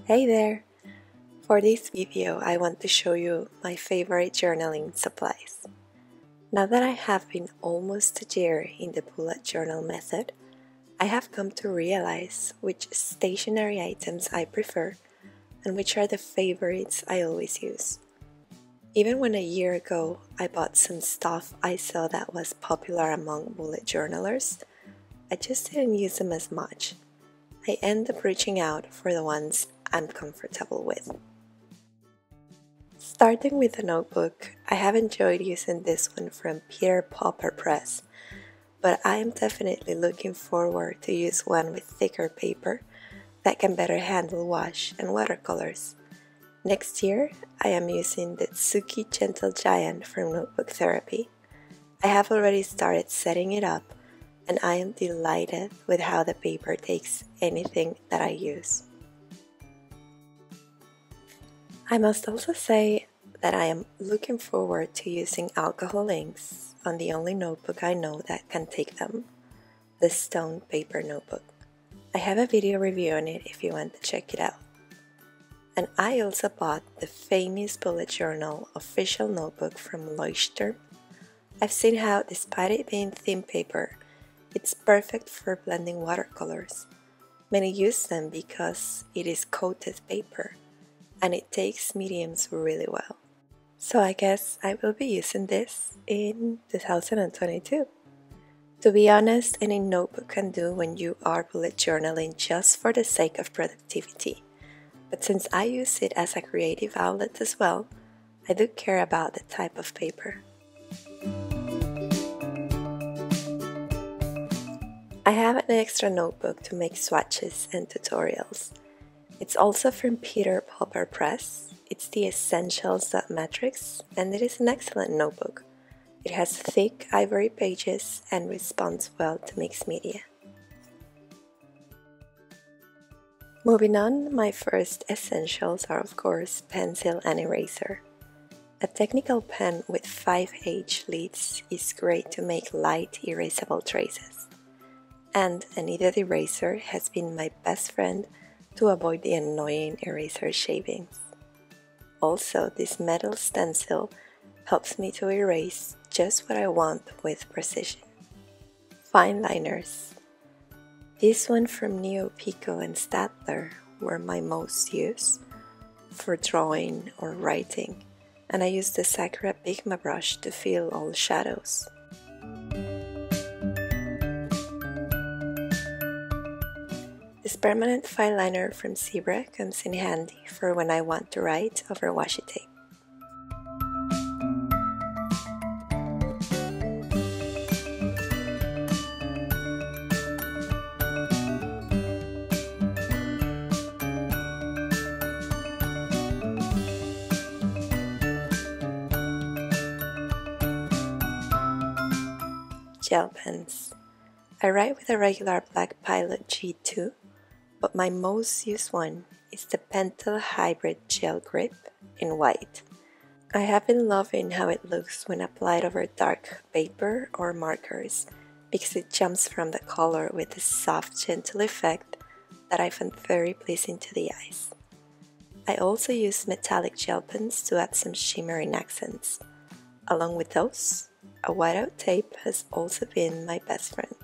Hey there! For this video, I want to show you my favorite journaling supplies. Now that I have been almost a year in the bullet journal method, I have come to realize which stationery items I prefer and which are the favorites I always use. Even when a year ago I bought some stuff I saw that was popular among bullet journalers, I just didn't use them as much. I end up reaching out for the ones I'm comfortable with. Starting with the notebook, I have enjoyed using this one from Pauper Press, but I am definitely looking forward to use one with thicker paper that can better handle wash and watercolors. Next year, I am using the Tsuki Gentle Giant from Notebook Therapy. I have already started setting it up, and I am delighted with how the paper takes anything that I use. I must also say that I am looking forward to using alcohol inks on the only notebook I know that can take them, the Stone Paper Notebook. I have a video review on it if you want to check it out. And I also bought the famous bullet journal official notebook from Leuchtturm. I've seen how, despite it being thin paper, it's perfect for blending watercolors. Many use them because it is coated paper, and it takes mediums really well. So I guess I will be using this in 2022. To be honest, any notebook can do when you are bullet journaling just for the sake of productivity. But since I use it as a creative outlet as well, I do care about the type of paper. I have an extra notebook to make swatches and tutorials. It's also from Pauper Press. It's the Essentials Matrix, and it is an excellent notebook. It has thick ivory pages and responds well to mixed media. Moving on, my first essentials are of course pencil and eraser. A technical pen with 5H leads is great to make light erasable traces. And a kneaded eraser has been my best friend to avoid the annoying eraser shavings. Also, this metal stencil helps me to erase just what I want with precision. Fineliners. This one from Neopiko and Staedtler were my most used for drawing or writing, and I used the Sakura Pigma brush to fill all shadows. This permanent fine liner from Zebra comes in handy for when I want to write over washi tape. Gel pens. I write with a regular black Pilot G2, but my most used one is the Pentel Hybrid Gel Grip in white. I have been loving how it looks when applied over dark paper or markers because it jumps from the color with a soft, gentle effect that I find very pleasing to the eyes. I also use metallic gel pens to add some shimmering accents. Along with those, a whiteout tape has also been my best friend.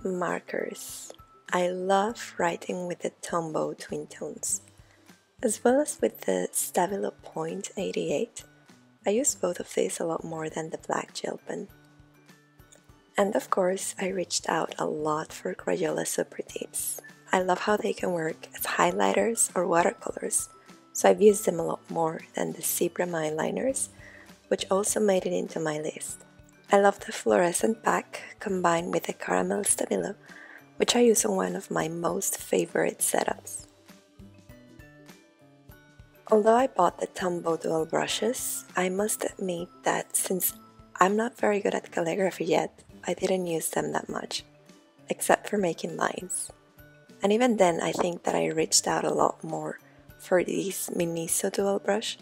Markers. I love writing with the Tombow Twintones, as well as with the Stabilo .88. I use both of these a lot more than the black gel pen. And of course, I reached out a lot for Crayola Supertips. I love how they can work as highlighters or watercolors, so I've used them a lot more than the Zebra Mildliners, which also made it into my list. I love the fluorescent pack combined with the caramel Stabilo, which I use on one of my most favorite setups. Although I bought the Tombow dual brushes, I must admit that since I'm not very good at calligraphy yet, I didn't use them that much, except for making lines. And even then, I think that I reached out a lot more for this Miniso dual brush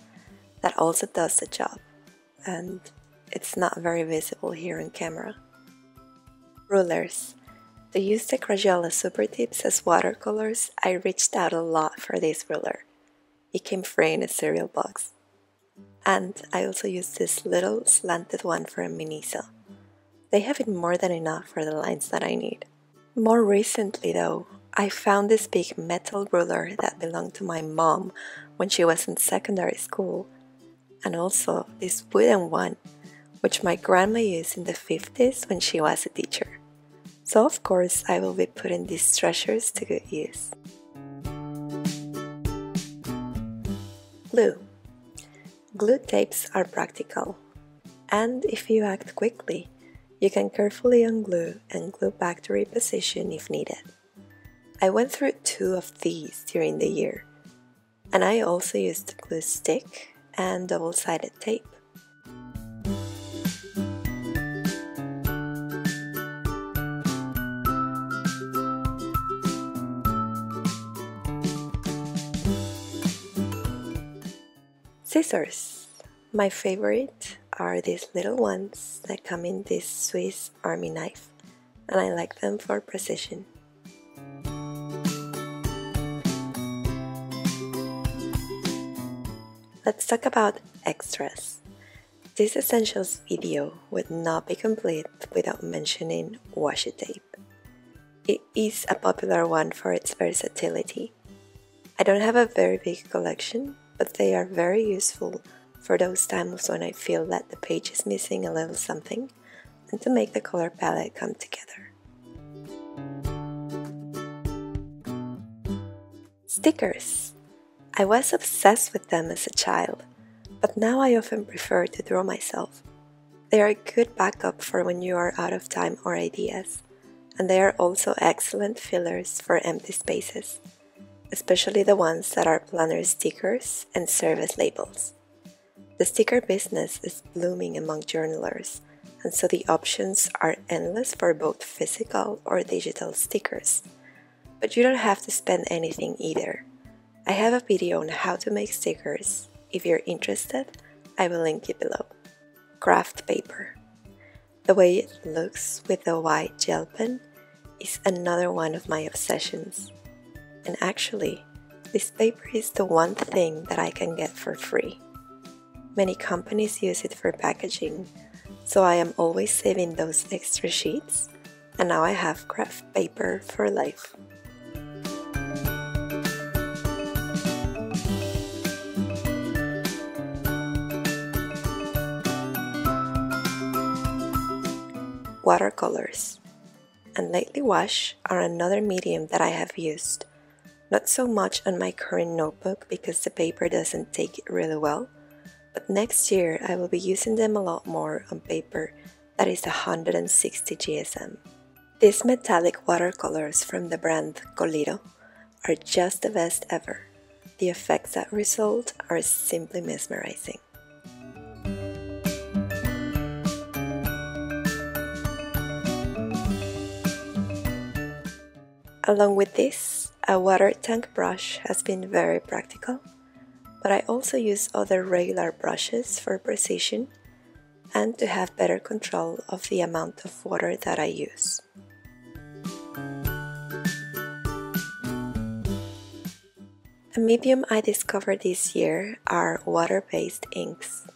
that also does the job, and it's not very visible here on camera. Rulers. To use the Crayola Supertips as watercolors, I reached out a lot for this ruler. It came free in a cereal box. And I also used this little slanted one for a Miniso. They have it more than enough for the lines that I need. More recently though, I found this big metal ruler that belonged to my mom when she was in secondary school, and also this wooden one, which my grandma used in the 50s when she was a teacher. So of course I will be putting these treasures to good use. Glue. Glue tapes are practical, and if you act quickly, you can carefully unglue and glue back to reposition if needed. I went through 2 of these during the year, and I also used glue stick and double-sided tape. Scissors. My favorite are these little ones that come in this Swiss Army knife, and I like them for precision. Let's talk about extras. This Essentials video would not be complete without mentioning Washi Tape. It is a popular one for its versatility. I don't have a very big collection, but they are very useful for those times when I feel that the page is missing a little something, and to make the color palette come together. Stickers. I was obsessed with them as a child, but now I often prefer to draw myself. They are a good backup for when you are out of time or ideas, and they are also excellent fillers for empty spaces, especially the ones that are planner stickers and serve as labels. The sticker business is blooming among journalers, and so the options are endless for both physical or digital stickers. But you don't have to spend anything either. I have a video on how to make stickers. If you're interested, I will link it below. Kraft Paper. The way it looks with the white gel pen is another one of my obsessions. And actually, this paper is the one thing that I can get for free. Many companies use it for packaging, so I am always saving those extra sheets, and now I have Kraft Paper for life. Watercolors. And lately wash are another medium that I have used. Not so much on my current notebook because the paper doesn't take it really well, but next year I will be using them a lot more on paper that is 160 GSM. These metallic watercolors from the brand Coliro are just the best ever. The effects that result are simply mesmerizing. Along with this, a water tank brush has been very practical, but I also use other regular brushes for precision and to have better control of the amount of water that I use. A medium I discovered this year are water-based inks.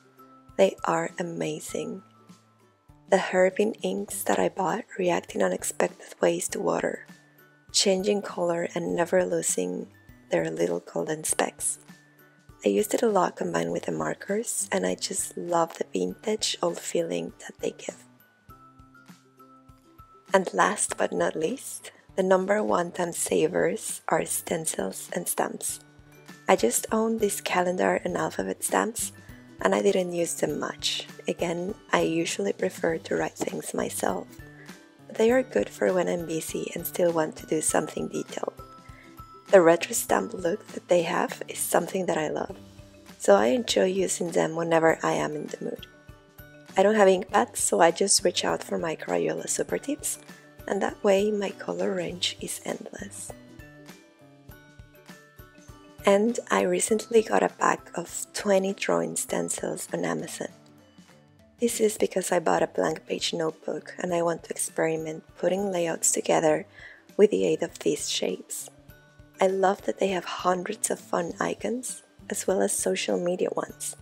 They are amazing. The herbine inks that I bought react in unexpected ways to water, changing color and never losing their little golden specks. I used it a lot combined with the markers, and I just love the vintage old feeling that they give. And last but not least, the #1 time savers are stencils and stamps. I just own these calendar and alphabet stamps, and I didn't use them much. Again, I usually prefer to write things myself. They are good for when I'm busy and still want to do something detailed. The retro stamp look that they have is something that I love, so I enjoy using them whenever I am in the mood. I don't have ink pads, so I just reach out for my Crayola Supertips, and that way my color range is endless. And I recently got a pack of 20 drawing stencils on Amazon. This is because I bought a blank page notebook and I want to experiment putting layouts together with the aid of these shapes. I love that they have hundreds of fun icons as well as social media ones.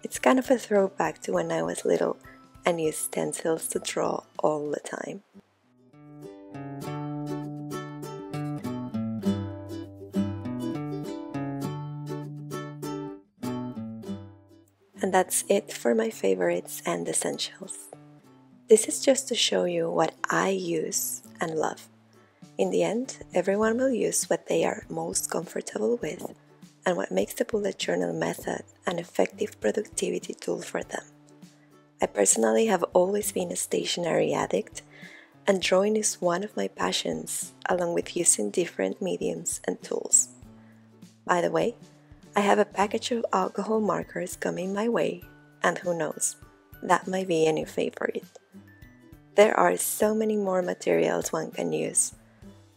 It's kind of a throwback to when I was little and used stencils to draw all the time. And that's it for my favorites and essentials. This is just to show you what I use and love. In the end, everyone will use what they are most comfortable with and what makes the bullet journal method an effective productivity tool for them. I personally have always been a stationery addict, and drawing is one of my passions, along with using different mediums and tools. By the way, I have a package of alcohol markers coming my way, and who knows, that might be a new favorite. There are so many more materials one can use,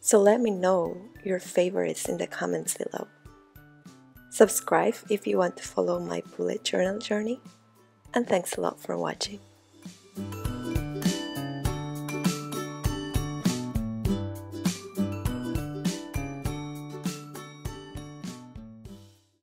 so let me know your favorites in the comments below. Subscribe if you want to follow my bullet journal journey, and thanks a lot for watching.